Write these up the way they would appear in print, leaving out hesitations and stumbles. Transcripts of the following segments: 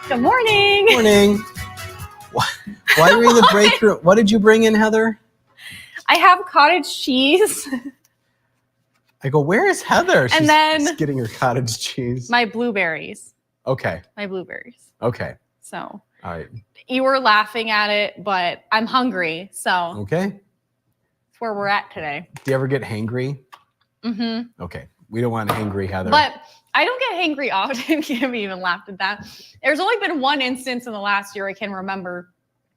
Good morning. Morning. Why are we in the break room? What did you bring in, Heather? I have cottage cheese. I go, where is Heather? And then she's getting her cottage cheese. My blueberries. Okay. My blueberries. Okay. So. All right. You were laughing at it, but I'm hungry. So. Okay. That's where we're at today. Do you ever get hangry? Mm-hmm. Okay. We don't want hangry, Heather. But I don't get hangry often. Kim even laughed at that. There's only been one instance in the last year I can remember,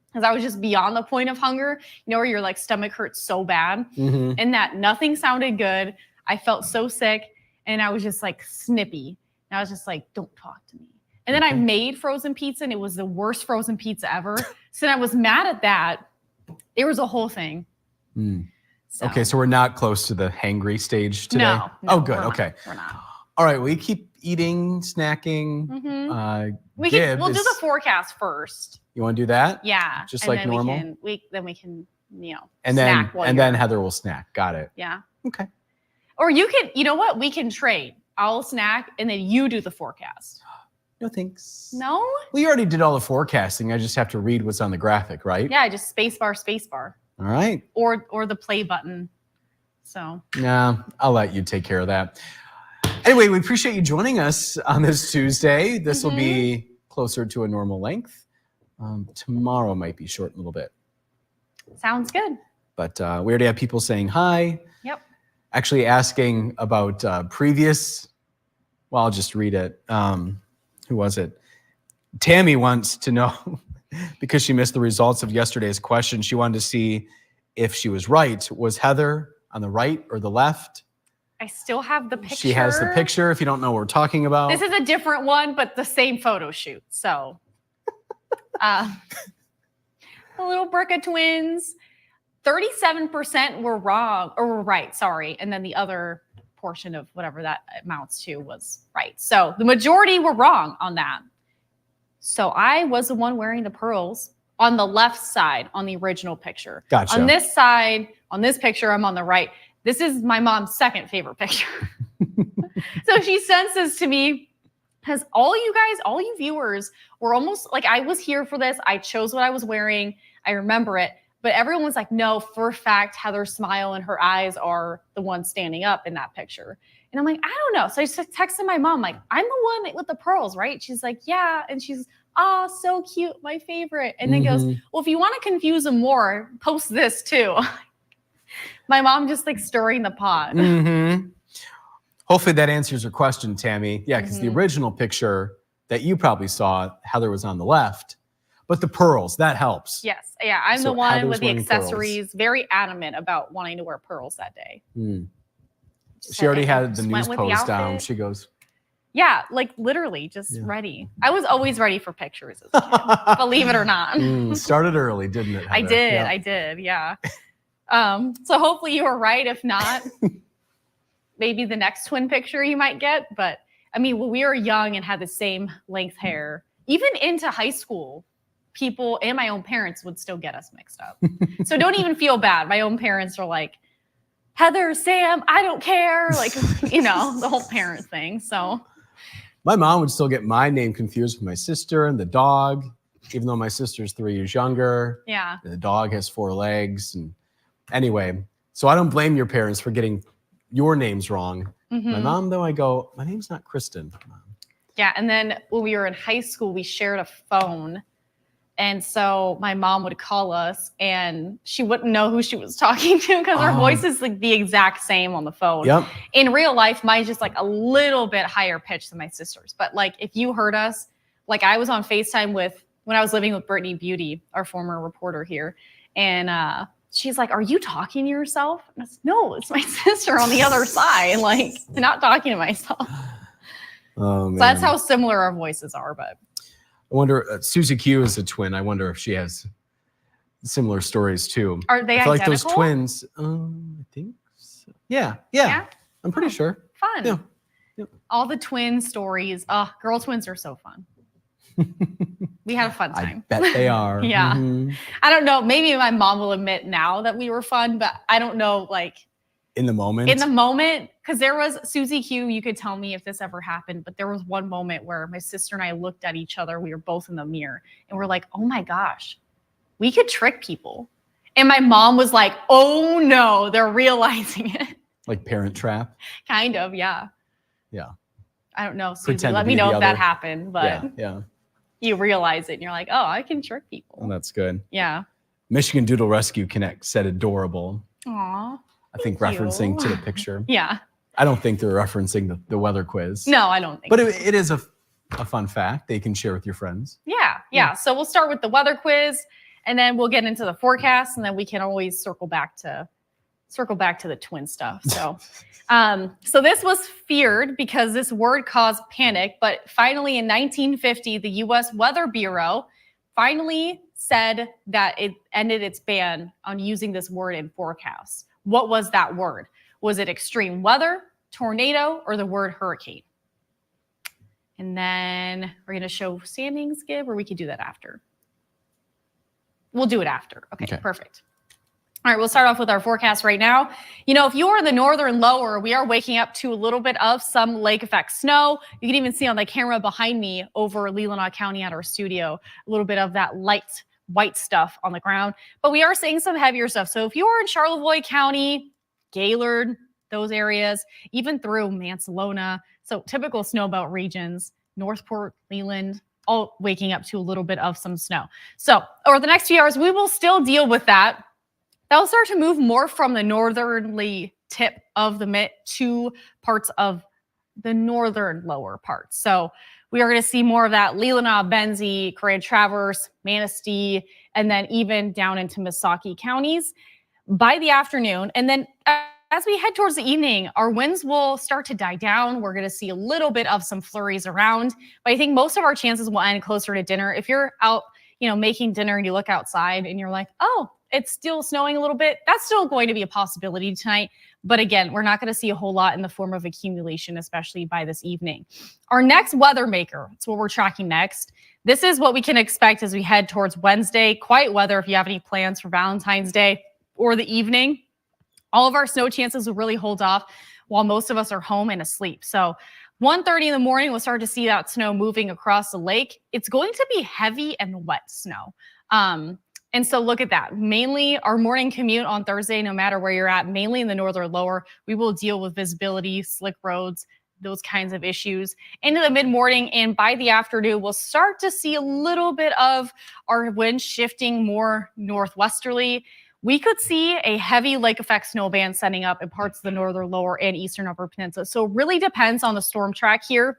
because I was just beyond the point of hunger, where your like stomach hurts so bad, and that nothing sounded good. I felt so sick, and I was just like snippy. And I was just like, don't talk to me. And then I made frozen pizza, and it was the worst frozen pizza ever. So then I was mad at that. It was a whole thing. So. Okay, so we're not close to the hangry stage today? No, oh, good. Okay. We're not. All right, we keep eating, snacking. We'll do the forecast first. You want to do that? Yeah. Just like normal? Then we can, and snack then Heather will snack. Got it. Yeah. Okay. Or you can, you know what? We can trade. I'll snack and then you do the forecast. No thanks. No? We already did all the forecasting. I just have to read what's on the graphic, right? Yeah, just spacebar. All right. Or the play button. So. Nah, I'll let you take care of that. Anyway, we appreciate you joining us on this Tuesday. This will be closer to a normal length. Tomorrow might be short a little bit. Sounds good. But we already have people saying hi. Yep. Actually asking about previous. Well, I'll just read it. Who was it? Tammy wants to know, because she missed the results of yesterday's question, she wanted to see if she was right. Was Heather on the right or the left? I still have the picture. She has the picture, if you don't know what we're talking about. This is a different one, but the same photo shoot. So, the little Bricca twins, 37% were wrong, or were right, sorry. And then the other portion of whatever that amounts to was right. So the majority were wrong on that. So I was the one wearing the pearls on the left side on the original picture. Gotcha. On this side, on this picture, I'm on the right. This is my mom's second favorite picture. So she sends this to me, because all you viewers were almost like, I was here for this. I chose what I was wearing. I remember it. But everyone was like, no, for a fact, Heather's smile and her eyes are the ones standing up in that picture. And I'm like, I don't know. So I just texted my mom, like, I'm the one with the pearls, right? She's like, yeah. And she's, oh, so cute, my favorite. And then goes, well, if you want to confuse them more, post this too. My mom just like stirring the pot. Hopefully that answers your question, Tammy. Yeah, because the original picture that you probably saw, Heather was on the left. But the pearls, that helps. Yes. Yeah, I'm the one with the accessories, very adamant about wanting to wear pearls that day. She already had the news post down. She goes, yeah, like literally just ready. I was always ready for pictures as a kid, believe it or not. Started early, didn't it, Heather? I did, yeah. So hopefully you were right. If not, maybe the next twin picture you might get. But I mean, when we were young and had the same length hair, even into high school, people and my own parents would still get us mixed up. So don't even feel bad. My own parents are like, Heather, Sam, I don't care. Like, the whole parent thing. So my mom would still get my name confused with my sister and the dog, even though my sister's 3 years younger. Yeah. And the dog has 4 legs. And anyway, so I don't blame your parents for getting your names wrong. My mom, though, I go, my name's not Kristen. Mom. Yeah. And then when we were in high school, we shared a phone. And so my mom would call us and she wouldn't know who she was talking to, because her voice is like the exact same on the phone. Yep. In real life, mine's just like a little bit higher pitched than my sister's. But like if you heard us, like I was on FaceTime when I was living with Brittany Beauty, our former reporter here. And she's like, are you talking to yourself? And I said, no, it's my sister on the other side. Like, I'm not talking to myself. Oh, man. So that's how similar our voices are. But I wonder, Susie Q is a twin. I wonder if she has similar stories too. Are they identical? I feel like those twins, I think so. Yeah. I'm pretty sure. Fun. Yeah. All the twin stories. Girl twins are so fun. We had a fun time. I bet they are. Yeah. I don't know. Maybe my mom will admit now that we were fun, but I don't know. Like, in the moment. In the moment, because there was Susie Q, you could tell me if this ever happened, but there was one moment where my sister and I looked at each other. We were both in the mirror and we're like, oh my gosh, we could trick people. And my mom was like, oh no, they're realizing it. Like Parent Trap. Kind of, yeah. Yeah. I don't know, Susie, Pretend to let me be know the if that other. happened, but Yeah. you realize it and you're like, oh, I can trick people. Well, that's good. Yeah. Michigan Doodle Rescue Connect said adorable. Aw. I think Thank referencing you. to the picture. Yeah. I don't think they're referencing the weather quiz. No, I don't think But so. it is a fun fact they can share with your friends. Yeah. So we'll start with the weather quiz and then we'll get into the forecast and then we can always circle back to the twin stuff. So so this was feared because this word caused panic, but finally in 1950 the US Weather Bureau finally said that it ended its ban on using this word in forecasts. What was that word? Was it extreme weather, tornado, or the word hurricane? And then we're going to show standings, Gib, or we could do that after. We'll do it after. Okay, perfect. All right, we'll start off with our forecast right now. You know, if you are in the northern lower, we are waking up to a little bit of some lake effect snow. You can even see on the camera behind me over Leelanau County at our studio, a little bit of that light white stuff on the ground. But we are seeing some heavier stuff. So if you are in Charlevoix County, Gaylord, those areas, even through Mansalona, so typical snowbelt regions, Northport, Leland, all waking up to a little bit of some snow. So over the next few hours, we will still deal with that. That'll start to move more from the northerly tip of the Mitt to parts of the northern lower parts. So we are going to see more of that Leelanau, Benzie, Grand Traverse, Manistee, and then even down into Missaukee counties by the afternoon. And then as we head towards the evening, our winds will start to die down. We're going to see a little bit of some flurries around, but I think most of our chances will end closer to dinner. If you're out, making dinner and you look outside and you're like, oh, it's still snowing a little bit, that's still going to be a possibility tonight. But again, we're not going to see a whole lot in the form of accumulation, especially by this evening. Our next weather maker, that's what we're tracking next. This is what we can expect as we head towards Wednesday. Quiet weather if you have any plans for Valentine's Day or the evening. All of our snow chances will really hold off while most of us are home and asleep. So 1:30 in the morning, we'll start to see that snow moving across the lake. It's going to be heavy and wet snow. And so look at that. Mainly our morning commute on Thursday, no matter where you're at, mainly in the northern lower, we will deal with visibility, slick roads, those kinds of issues into the mid-morning. And by the afternoon, we'll start to see a little bit of our wind shifting more northwesterly. We could see a heavy lake effect snow band setting up in parts of the northern lower and eastern upper peninsula. So it really depends on the storm track here.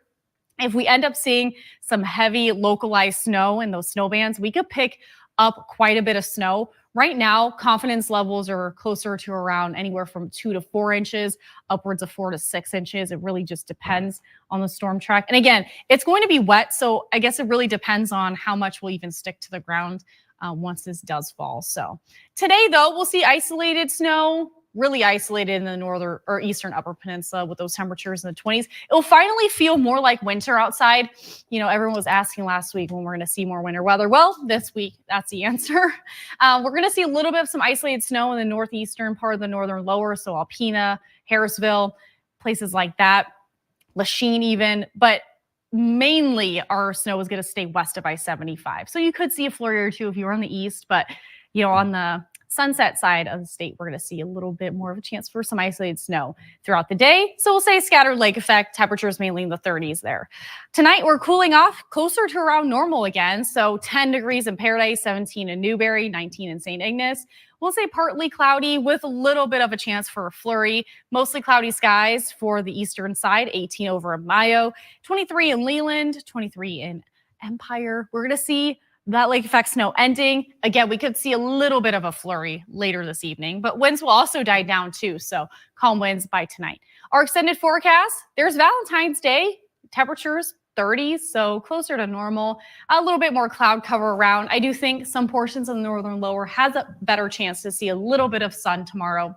If we end up seeing some heavy localized snow in those snow bands, we could pick up quite a bit of snow. Right now, confidence levels are closer to around anywhere from 2 to 4 inches, upwards of 4 to 6 inches. It really just depends on the storm track. And again, it's going to be wet, so I guess it really depends on how much will even stick to the ground once this does fall. So today, though, we'll see isolated snow, really isolated in the northern or eastern upper peninsula with those temperatures in the 20s. It'll finally feel more like winter outside. Everyone was asking last week when we're going to see more winter weather. Well, this week, that's the answer. We're going to see a little bit of some isolated snow in the northeastern part of the northern lower, so Alpena, Harrisville, places like that, Lachine even, but mainly our snow is going to stay west of I-75. So you could see a flurry or two if you were on the east, but on the sunset side of the state, we're going to see a little bit more of a chance for some isolated snow throughout the day. So we'll say scattered lake effect, temperatures mainly in the 30s there. Tonight, we're cooling off closer to around normal again. So 10 degrees in Paradise, 17 in Newberry, 19 in St. Ignace. We'll say partly cloudy with a little bit of a chance for a flurry. Mostly cloudy skies for the eastern side, 18 over in Mayo, 23 in Leland, 23 in Empire. We're going to see that lake effect snow ending. Again, we could see a little bit of a flurry later this evening, but winds will also die down too. So calm winds by tonight. Our extended forecast, there's Valentine's Day, temperatures 30s, so closer to normal. A little bit more cloud cover around. I do think some portions of the northern lower has a better chance to see a little bit of sun tomorrow.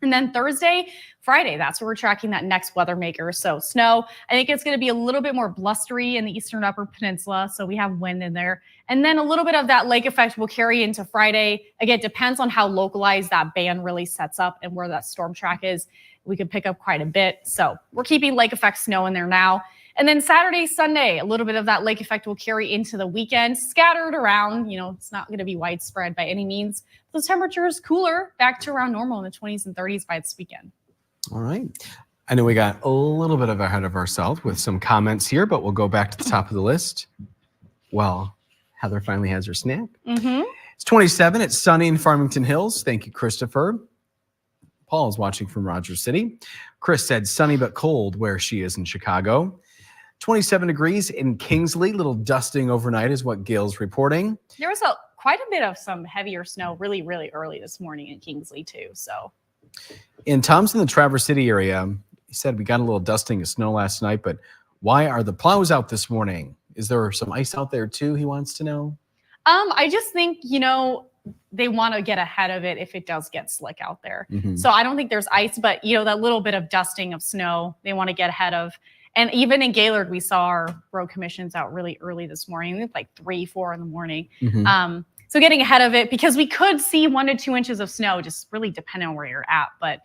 And then Thursday, Friday, that's where we're tracking that next weather maker. So snow, I think it's going to be a little bit more blustery in the eastern upper peninsula. So we have wind in there. And then a little bit of that lake effect will carry into Friday. Again, it depends on how localized that band really sets up and where that storm track is. We could pick up quite a bit. So we're keeping lake effect snow in there now. And then Saturday, Sunday, a little bit of that lake effect will carry into the weekend, scattered around. It's not going to be widespread by any means. The temperatures cooler, back to around normal in the 20s and 30s by this weekend. All right. I know we got a little bit ahead of ourselves with some comments here, but we'll go back to the top of the list. Well, Heather finally has her snack. It's 27. It's sunny in Farmington Hills. Thank you, Christopher. Paul is watching from Rogers City. Chris said sunny but cold where she is in Chicago. 27 degrees in Kingsley. Little dusting overnight is what Gail's reporting. There was quite a bit of some heavier snow really, really early this morning in Kingsley too. So in Tom's in the Traverse City area, he said we got a little dusting of snow last night, but why are the plows out this morning? Is there some ice out there too? He wants to know. I just think, they want to get ahead of it if it does get slick out there. So I don't think there's ice, but that little bit of dusting of snow, they want to get ahead of. And even in Gaylord, we saw our road commissions out really early this morning, like 3, 4 in the morning. So getting ahead of it, because we could see 1 to 2 inches of snow, just really depending on where you're at. But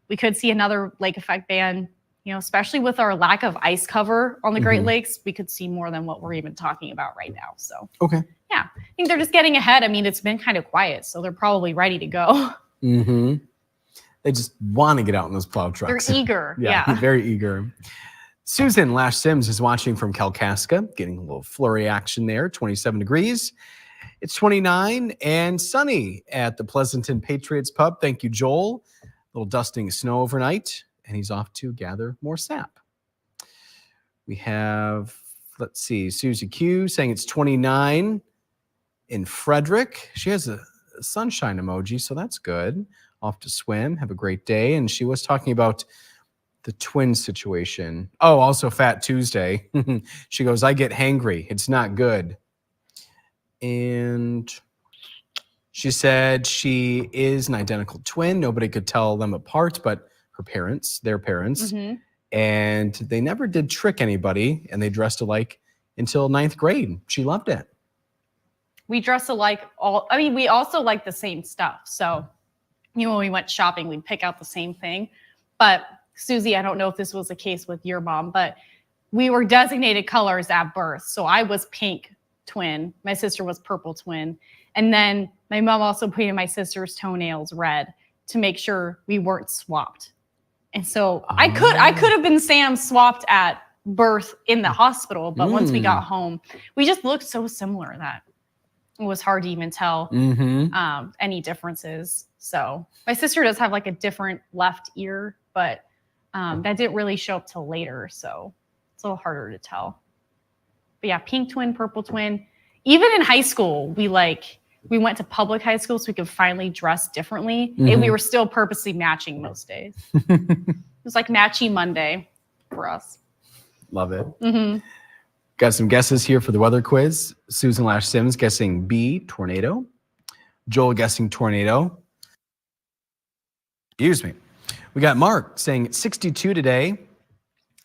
we could see another lake effect band, especially with our lack of ice cover on the Great Lakes, we could see more than what we're even talking about right now. So, okay. Yeah, I think they're just getting ahead. I mean, it's been kind of quiet, so they're probably ready to go. They just want to get out in those plow trucks. They're eager. Yeah, very eager. Susan Lash Sims is watching from Kalkaska, getting a little flurry action there. 27 degrees. It's 29 and sunny at the Pleasanton Patriots Pub. Thank you, Joel. A little dusting of snow overnight, and he's off to gather more sap. We have, let's see, Susie Q saying it's 29 in Frederick. She has a sunshine emoji, so that's good. Off to swim. Have a great day. And she was talking about the twin situation. Oh, also Fat Tuesday. She goes, I get hangry. It's not good. And she said she is an identical twin. Nobody could tell them apart, but their parents. And they never did trick anybody, and they dressed alike until 9th grade. She loved it. We dress alike we also like the same stuff. So, when we went shopping, we'd pick out the same thing. But Susie, I don't know if this was the case with your mom, but we were designated colors at birth. So I was pink twin. My sister was purple twin. And then my mom also painted my sister's toenails red to make sure we weren't swapped. And so I could have been Sam swapped at birth in the hospital, but once we got home, we just looked so similar that it was hard to even tell any differences. So my sister does have like a different left ear, but that didn't really show up till later. So it's a little harder to tell. But yeah, pink twin, purple twin. Even in high school, we went to public high school so we could finally dress differently. And we were still purposely matching most days. It was like matchy Monday for us. Love it. Got some guesses here for the weather quiz. Susan Lash Sims guessing B, tornado. Joel guessing tornado. Excuse me. We got Mark saying it's 62 today.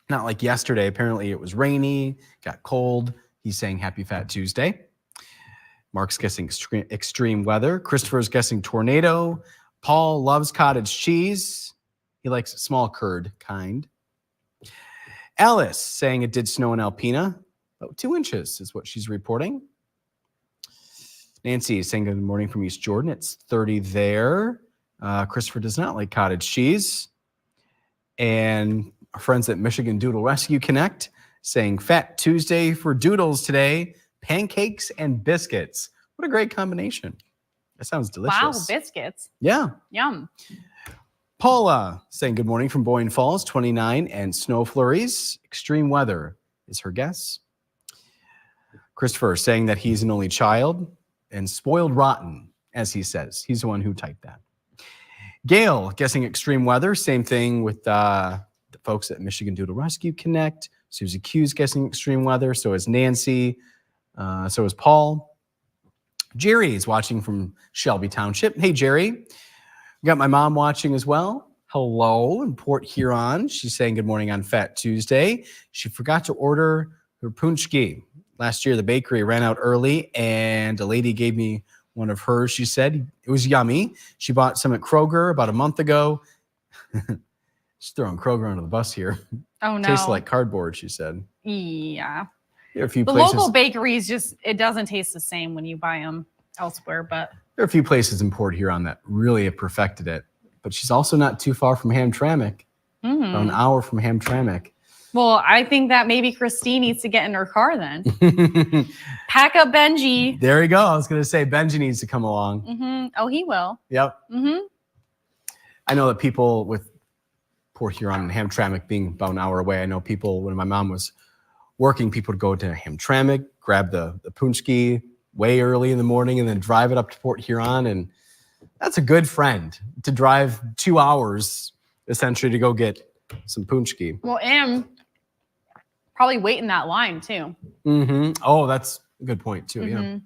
Not like yesterday. Apparently it was rainy, got cold. He's saying happy Fat Tuesday. Mark's guessing extreme weather. Christopher's guessing tornado. Paul loves cottage cheese. He likes small curd kind. Alice saying it did snow in Alpena. About 2 inches is what she's reporting. Nancy is saying good morning from East Jordan. It's 30 there. Christopher does not like cottage cheese. And our friends at Michigan Doodle Rescue Connect saying Fat Tuesday for doodles today. Pancakes and biscuits. What a great combination. That sounds delicious. Wow, biscuits. Yeah. Yum. Paula saying good morning from Boyne Falls, 29 and snow flurries. Extreme weather is her guess. Christopher saying that he's an only child and spoiled rotten, as he says. He's the one who typed that. Gail guessing extreme weather. Same thing with the folks at Michigan Doodle Rescue Connect. Susie Q's guessing extreme weather. So is Nancy. So is Paul. Jerry is watching from Shelby Township. Hey, Jerry. We got my mom watching as well. Hello in Port Huron. She's saying good morning on Fat Tuesday. She forgot to order her punchki. Last year, the bakery ran out early, and a lady gave me one of hers. She said it was yummy. She bought some at Kroger about a month ago. She's throwing Kroger under the bus here. Oh, no. Tastes like cardboard, she said. Yeah. There are a few The places, local bakeries it doesn't taste the same when you buy them elsewhere, but. There are a few places in Port Huron that really have perfected it. But she's also not too far from Hamtramck. About an hour from Hamtramck. Well, I think that maybe Christine needs to get in her car then. Pack up Benji. There you go. I was going to say Benji needs to come along. Mm-hmm. Oh, he will. Yep. Mm-hmm. I know that people with Port Huron and Hamtramck being about an hour away, I know people, when my mom was working, people would go to Hamtramck, grab the punchki way early in the morning, and then drive it up to Port Huron. And that's a good friend to drive 2 hours essentially to go get some punchki. Well, and probably wait in that line too. Mm-hmm. Oh, that's a good point too. Mm-hmm. Yeah.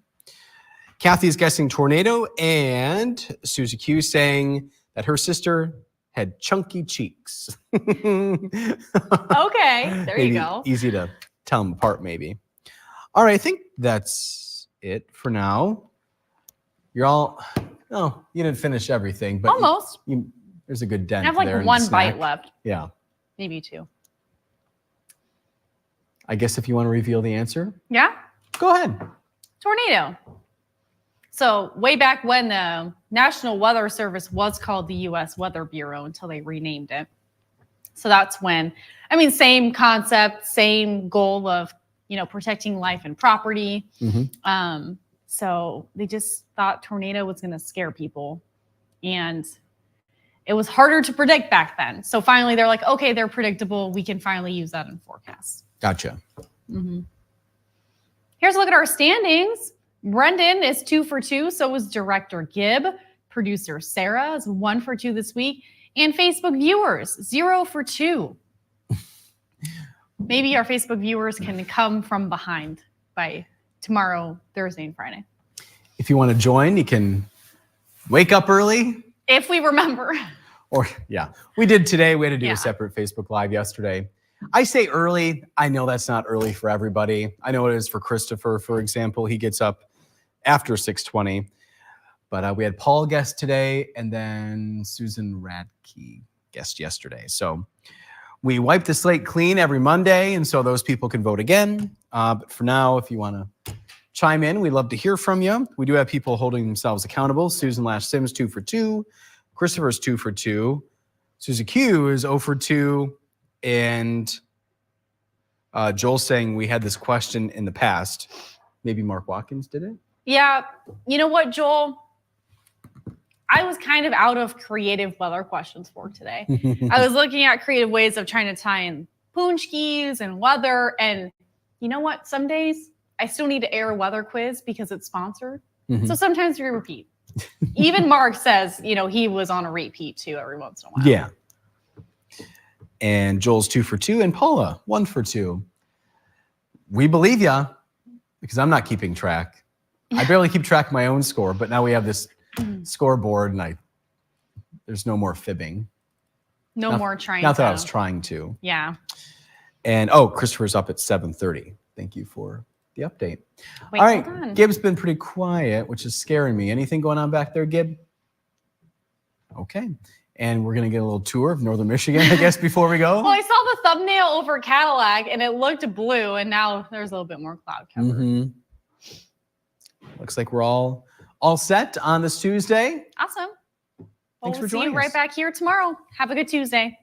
Kathy's guessing tornado, and Susie Q saying that her sister had chunky cheeks. Okay, there you go. Easy to tell them apart, maybe. All right, I think that's it for now. You're all, no, you didn't finish everything, but almost. There's a good dent. I have like there in one the snack. bite left. Yeah. Maybe two. I guess if you want to reveal the answer. Yeah. Go ahead. Tornado. So way back when the National Weather Service was called the U.S. Weather Bureau until they renamed it. So that's when, same concept, same goal of, protecting life and property. Mm-hmm. So they just thought tornado was going to scare people. And it was harder to predict back then. So finally they're like, okay, they're predictable. We can finally use that in forecasts. Gotcha. Mm-hmm. Here's a look at our standings. Brendan is 2 for 2. So is director Gibb. Producer Sarah is 1 for 2 this week. And Facebook viewers, 0 for 2. Maybe our Facebook viewers can come from behind by tomorrow, Thursday and Friday. If you want to join, you can wake up early. If we remember. Or, yeah, we did today. We had to do a separate Facebook Live yesterday. I say early. I know that's not early for everybody. I know it is for Christopher, for example. He gets up after 6:20. But we had Paul guest today, and then Susan Radke guest yesterday. So we wipe the slate clean every Monday, and so those people can vote again. But for now, if you want to chime in, we'd love to hear from you. We do have people holding themselves accountable. Susan Lash-Sims, 2 for 2. Christopher's 2 for 2. Susie Q is 0 for 2. And Joel saying we had this question in the past. Maybe Mark Watkins did it? Yeah. You know what, Joel? I was kind of out of creative weather questions for today. I was looking at creative ways of trying to tie in punchkis and weather. And you know what? Some days I still need to air a weather quiz because it's sponsored. So sometimes we repeat. Even Mark says, he was on a repeat too every once in a while. Yeah. And Joel's 2 for 2, and Paula 1 for 2. We believe ya because I'm not keeping track. I barely keep track of my own score, but now we have this scoreboard, and there's no more fibbing. No more trying. Not that I was trying to. Yeah. And Christopher's up at 7:30. Thank you for the update. Wait, all right, hold on. Gib's been pretty quiet, which is scaring me. Anything going on back there, Gib? Okay. And we're going to get a little tour of Northern Michigan, I guess, before we go. Well, I saw the thumbnail over Cadillac, and it looked blue, and now there's a little bit more cloud cover. Looks like we're all set on this Tuesday. Awesome. Thanks for we'll see joining you right us. back here tomorrow. Have a good Tuesday.